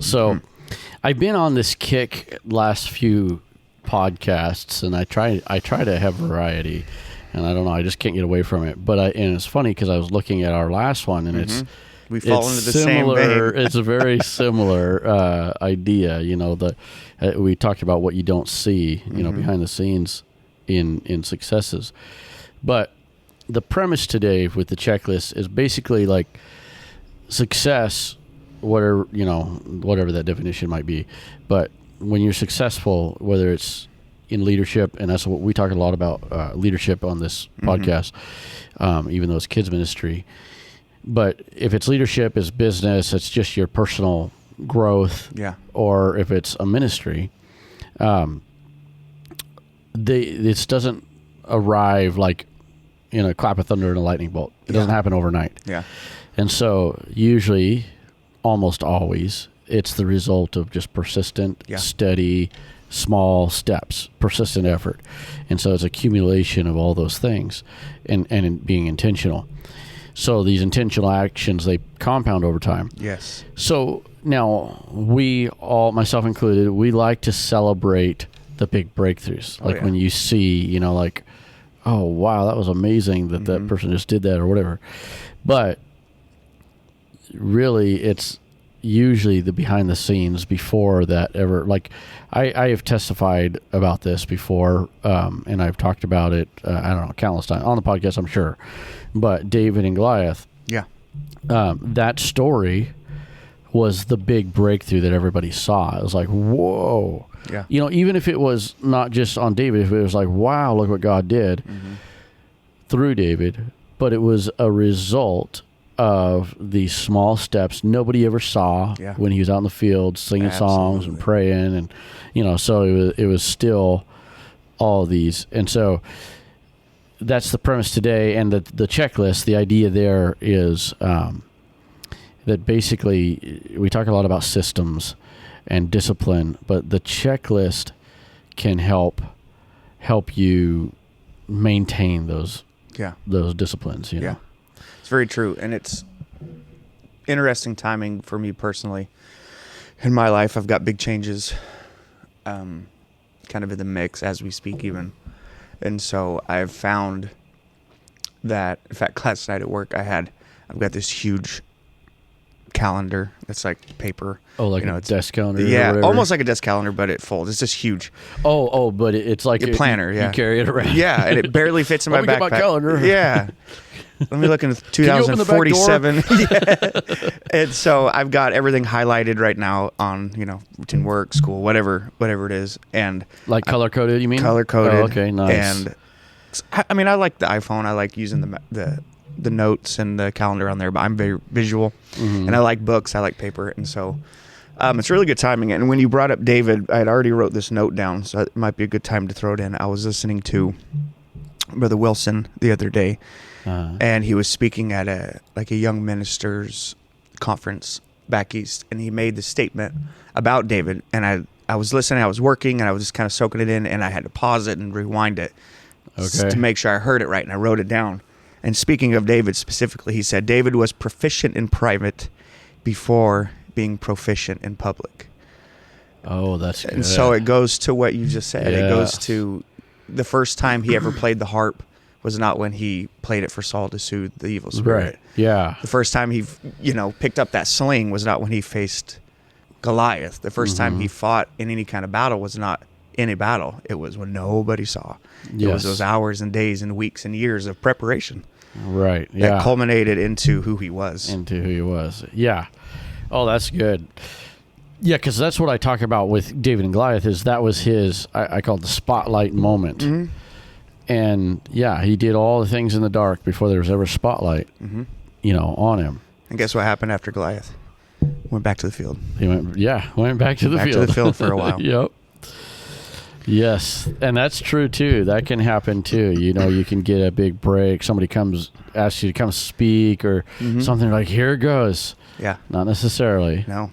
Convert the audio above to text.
So I've been on this kick last few podcasts, and I try to have variety, and I don't know, I just can't get away from it. But and it's funny because I was looking at our last one, and we fall into the same vein. It's a very similar idea. You know, we talked about what you don't see, you know, behind the scenes in successes. But the premise today with the checklist is basically like success, whatever that definition might be. But when you're successful, whether it's in leadership, and that's what we talk a lot about, leadership on this podcast, even though it's kids ministry. But if it's leadership, it's business, it's just your personal growth, or if it's a ministry, this doesn't arrive like in a clap of thunder and a lightning bolt. It doesn't happen overnight. Yeah. And so usually, almost always, it's the result of just persistent, steady, small steps, persistent effort. And so it's accumulation of all those things and being intentional. So these intentional actions, they compound over time. Yes. So now we all, myself included, we like to celebrate the big breakthroughs. Like when you see, you know, like, oh, wow, that was amazing that that person just did that or whatever. But really, it's usually the behind the scenes before that ever. Like I have testified about this before, and I've talked about it, I don't know, countless times on the podcast, I'm sure. But David and Goliath, that story was the big breakthrough that everybody saw. It was like, whoa. Yeah. You know, even if it was not just on David, if it was like, wow, look what God did through David, but it was a result of these small steps nobody ever saw when he was out in the field singing songs and praying, and you know, so it was still all these. And so that's the premise today. And the checklist, the idea there is that basically we talk a lot about systems and discipline, but the checklist can help you maintain those disciplines, you know? It's very true. And it's interesting timing for me personally. In my life, I've got big changes kind of in the mix as we speak even. And so I've found that, in fact, last night at work, I've got this huge calendar that's like paper. Oh, like a desk calendar? Yeah, almost like a desk calendar, but it folds. It's just huge. Oh, but it's like a planner, You carry it around. Yeah, and it barely fits in my backpack. Get my calendar. Yeah. Let me look into 2047. Yeah. And so I've got everything highlighted right now on, you know, routine work, school, whatever it is. And like color coded, you mean? Color coded. Oh, okay, nice. And I mean, I like the iPhone. I like using the notes and the calendar on there, but I'm very visual, and I like books. I like paper, and so it's really good timing. And when you brought up David, I had already wrote this note down, so it might be a good time to throw it in. I was listening to Brother Wilson the other day, and he was speaking at a young ministers conference back east, and he made the statement about David. And I was listening, I was working, and I was just kind of soaking it in, and I had to pause it and rewind it to make sure I heard it right, and I wrote it down. And speaking of David specifically, he said, David was proficient in private before being proficient in public. Oh, that's good. And so it goes to what you just said. Yeah. It goes to the first time he ever played the harp was not when he played it for Saul to soothe the evil spirit. Right. Yeah. The first time he, picked up that sling was not when he faced Goliath. The first time he fought in any kind of battle was not in a battle. It was when nobody saw. It was those hours and days and weeks and years of preparation. Right. Yeah. That culminated into who he was. Yeah. Oh, that's good. Yeah, because that's what I talk about with David and Goliath is that was his, I call it the spotlight moment. Mm-hmm. And yeah, he did all the things in the dark before there was ever a spotlight, on him. And guess what happened after Goliath? Went back to the field. He went back to the field. Back to the field for a while. Yep. Yes, and that's true too. That can happen too. You can get a big break. Somebody asks you to come speak or something like, here it goes. Yeah. Not necessarily. No.